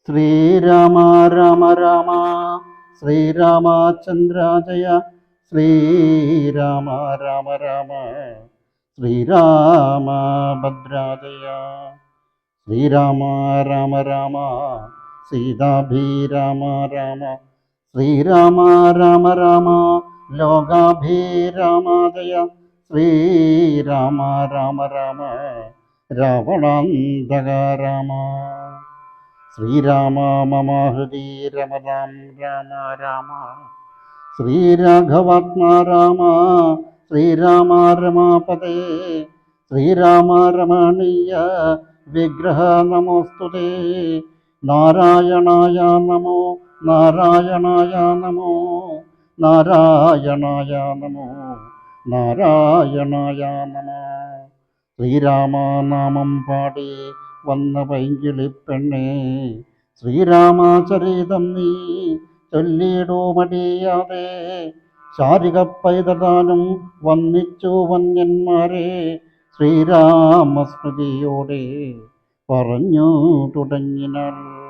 ശ്രീരാമ രാമ രാമ ശ്രീരാമചന്ദ്ര ജയ ശ്രീരാമ രാമ രാമ ശ്രീരാമഭദ്രാജയ ശ്രീരാമ രാമ രാമ സീതാഭിരാമ രാമ ശ്രീരാമ രാമ രാമ ലോകാഭിരാമ ജയ ശ്രീരാമ രാമ രാമ രാവണാന്തക രാമ ശ്രീരാമ മമ ഹൃദി രമതാം രാമ രാമ ശ്രീരാഘവാത്മാ രാമ ശ്രീരാമ രമാപതേ ശ്രീരാമ രമണീയ വിഗ്രഹ നമോസ്തുതേ നാരായണായ നമോ നാരായണായ നമോ നാരായണായ നമോ നാരായണായ നമോ ശ്രീരാമനാമം പാടി വന്ന പൈങ്കിളിപ്പെണ്ണേ ശ്രീരാമചരിതം നീ ചൊല്ലിടൂ മടിയാതെ ശാരിക പൈതൃദാനം വന്നിച്ചു വന്യന്മാരെ ശ്രീരാമസ്മൃതിയോടെ പറഞ്ഞു തുടങ്ങിനാൾ.